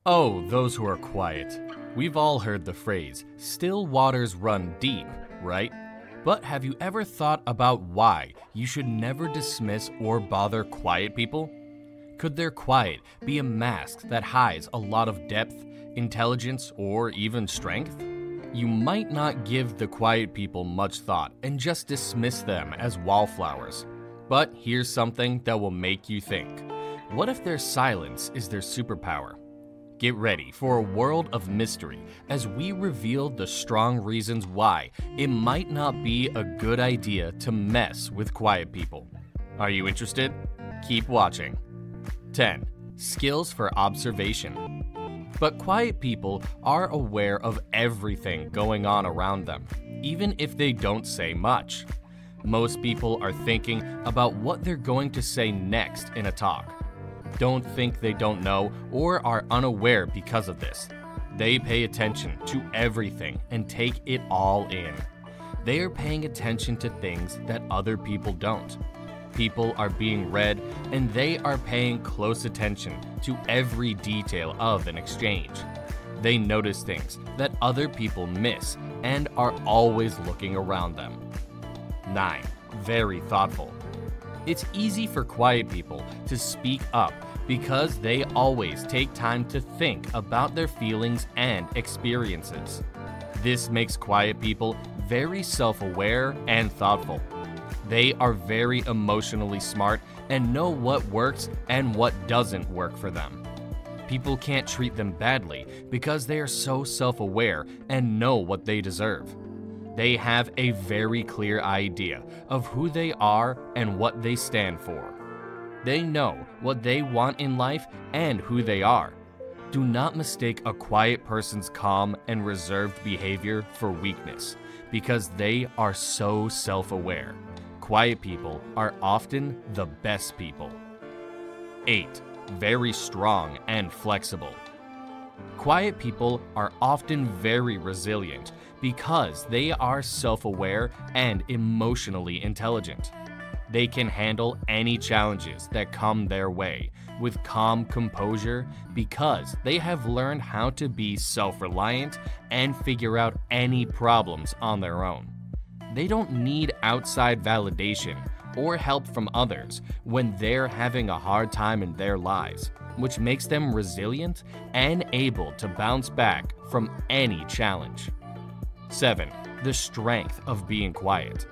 Oh, those who are quiet. We've all heard the phrase, still waters run deep, right? But have you ever thought about why you should never dismiss or bother quiet people? Could their quiet be a mask that hides a lot of depth, intelligence, or even strength? You might not give the quiet people much thought and just dismiss them as wallflowers. But here's something that will make you think. What if their silence is their superpower? Get ready for a world of mystery as we reveal the strong reasons why it might not be a good idea to mess with quiet people. Are you interested? Keep watching. 10. Skills for observation. But quiet people are aware of everything going on around them, even if they don't say much. Most people are thinking about what they're going to say next in a talk. Don't think they don't know or are unaware because of this. They pay attention to everything and take it all in. They are paying attention to things that other people don't. People are being read and they are paying close attention to every detail of an exchange. They notice things that other people miss and are always looking around them. 9. Very thoughtful. It's easy for quiet people to speak up because they always take time to think about their feelings and experiences. This makes quiet people very self-aware and thoughtful. They are very emotionally smart and know what works and what doesn't work for them. People can't treat them badly because they are so self-aware and know what they deserve. They have a very clear idea of who they are and what they stand for. They know what they want in life and who they are. Do not mistake a quiet person's calm and reserved behavior for weakness, because they are so self-aware. Quiet people are often the best people. 8. Very strong and flexible. Quiet people are often very resilient because they are self-aware and emotionally intelligent. They can handle any challenges that come their way with calm composure because they have learned how to be self-reliant and figure out any problems on their own. They don't need outside validation or help from others when they're having a hard time in their lives, which makes them resilient and able to bounce back from any challenge. 7. The strength of being quiet.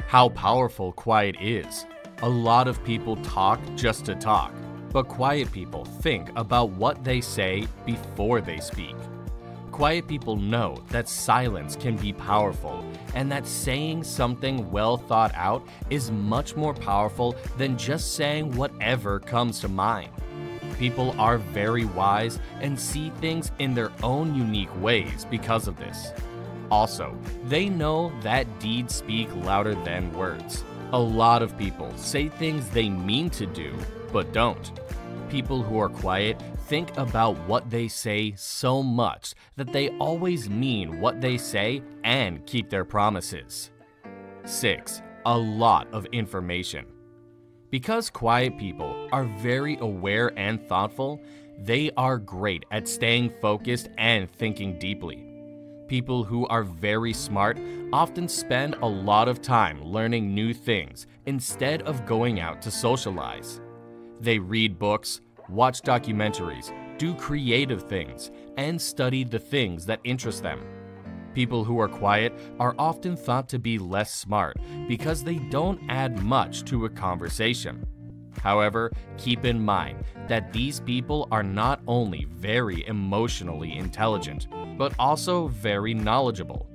How powerful quiet is. A lot of people talk just to talk, but quiet people think about what they say before they speak. Quiet people know that silence can be powerful and that saying something well thought out is much more powerful than just saying whatever comes to mind. People are very wise and see things in their own unique ways because of this. Also, they know that deeds speak louder than words. A lot of people say things they mean to do, but don't. People who are quiet think about what they say so much that they always mean what they say and keep their promises. 6. A lot of information. Because quiet people are very aware and thoughtful, they are great at staying focused and thinking deeply. People who are very smart often spend a lot of time learning new things instead of going out to socialize. They read books, watch documentaries, do creative things, and study the things that interest them. People who are quiet are often thought to be less smart because they don't add much to a conversation. However, keep in mind that these people are not only very emotionally intelligent, but also very knowledgeable.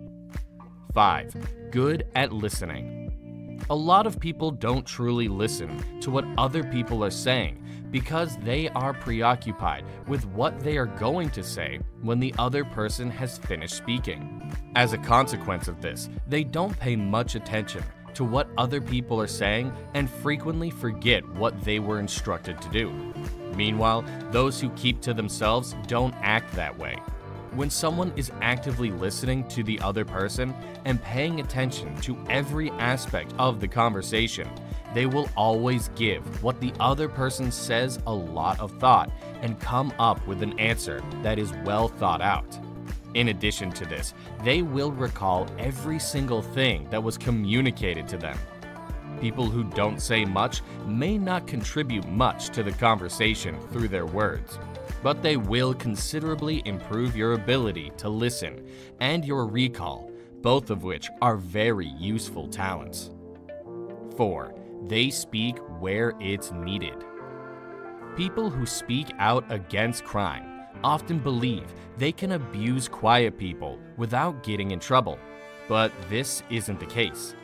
5. Good at listening. A lot of people don't truly listen to what other people are saying because they are preoccupied with what they are going to say when the other person has finished speaking. As a consequence of this, they don't pay much attention to what other people are saying and frequently forget what they were instructed to do. Meanwhile, those who keep to themselves don't act that way. When someone is actively listening to the other person and paying attention to every aspect of the conversation, they will always give what the other person says a lot of thought and come up with an answer that is well thought out. In addition to this, they will recall every single thing that was communicated to them. People who don't say much may not contribute much to the conversation through their words, but they will considerably improve your ability to listen and your recall, both of which are very useful talents. 4. They speak where it's needed. People who speak out against crime often believe they can abuse quiet people without getting in trouble, but this isn't the case.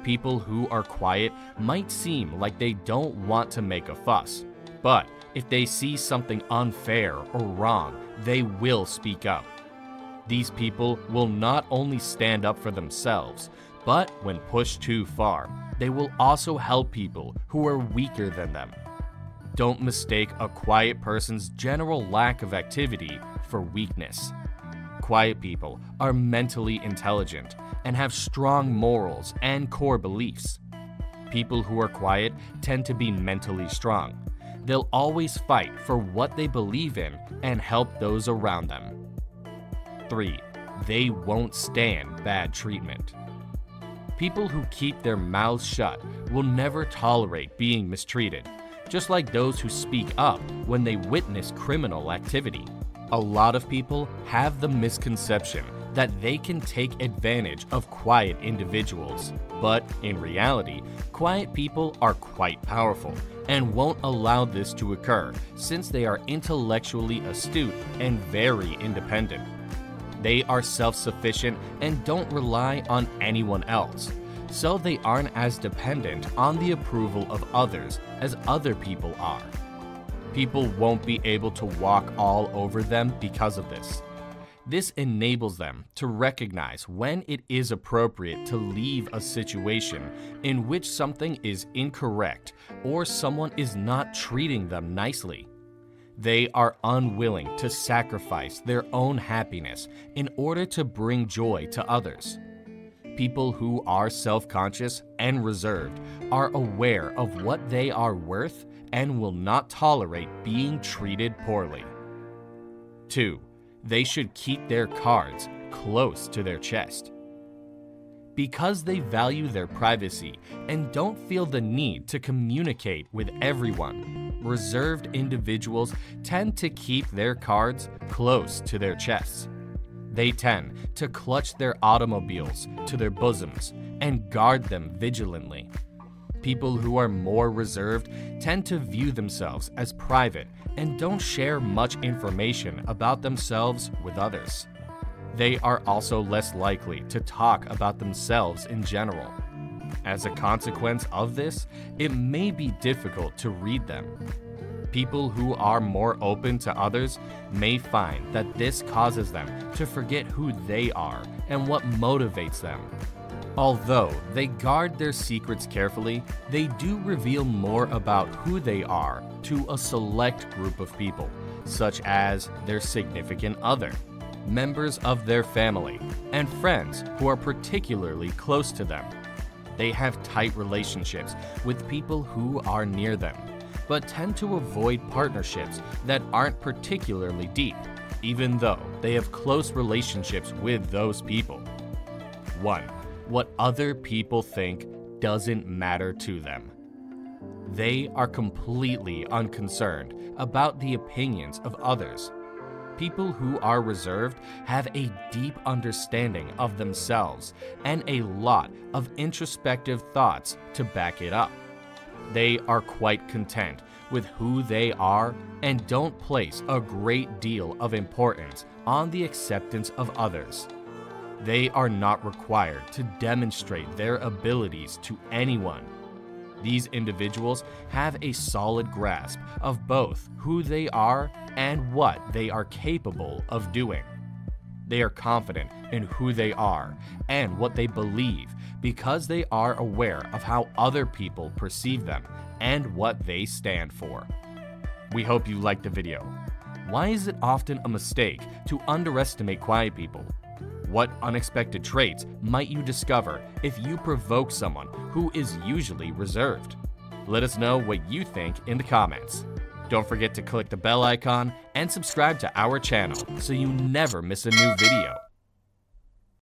People who are quiet might seem like they don't want to make a fuss, but if they see something unfair or wrong, they will speak up. These people will not only stand up for themselves, but when pushed too far, they will also help people who are weaker than them. Don't mistake a quiet person's general lack of activity for weakness. Quiet people are mentally intelligent and have strong morals and core beliefs. People who are quiet tend to be mentally strong. They'll always fight for what they believe in and help those around them. 3. They won't stand bad treatment. People who keep their mouths shut will never tolerate being mistreated, just like those who speak up when they witness criminal activity. A lot of people have the misconception that they can take advantage of quiet individuals, but in reality, quiet people are quite powerful and won't allow this to occur since they are intellectually astute and very independent. They are self-sufficient and don't rely on anyone else, so they aren't as dependent on the approval of others as other people are. People won't be able to walk all over them because of this. This enables them to recognize when it is appropriate to leave a situation in which something is incorrect or someone is not treating them nicely. They are unwilling to sacrifice their own happiness in order to bring joy to others. People who are self-conscious and reserved are aware of what they are worth and will not tolerate being treated poorly. 2. They should keep their cards close to their chest. Because they value their privacy and don't feel the need to communicate with everyone, reserved individuals tend to keep their cards close to their chests. They tend to clutch their automobiles to their bosoms and guard them vigilantly. People who are more reserved tend to view themselves as private and don't share much information about themselves with others. They are also less likely to talk about themselves in general. As a consequence of this, it may be difficult to read them. People who are more open to others may find that this causes them to forget who they are and what motivates them. Although they guard their secrets carefully, they do reveal more about who they are to a select group of people, such as their significant other, members of their family, and friends who are particularly close to them. They have tight relationships with people who are near them, but tend to avoid partnerships that aren't particularly deep, even though they have close relationships with those people. 1. What other people think doesn't matter to them. They are completely unconcerned about the opinions of others. People who are reserved have a deep understanding of themselves and a lot of introspective thoughts to back it up. They are quite content with who they are and don't place a great deal of importance on the acceptance of others. They are not required to demonstrate their abilities to anyone. These individuals have a solid grasp of both who they are and what they are capable of doing. They are confident in who they are and what they believe because they are aware of how other people perceive them and what they stand for. We hope you liked the video. Why is it often a mistake to underestimate quiet people? What unexpected traits might you discover if you provoke someone who is usually reserved? Let us know what you think in the comments. Don't forget to click the bell icon and subscribe to our channel so you never miss a new video.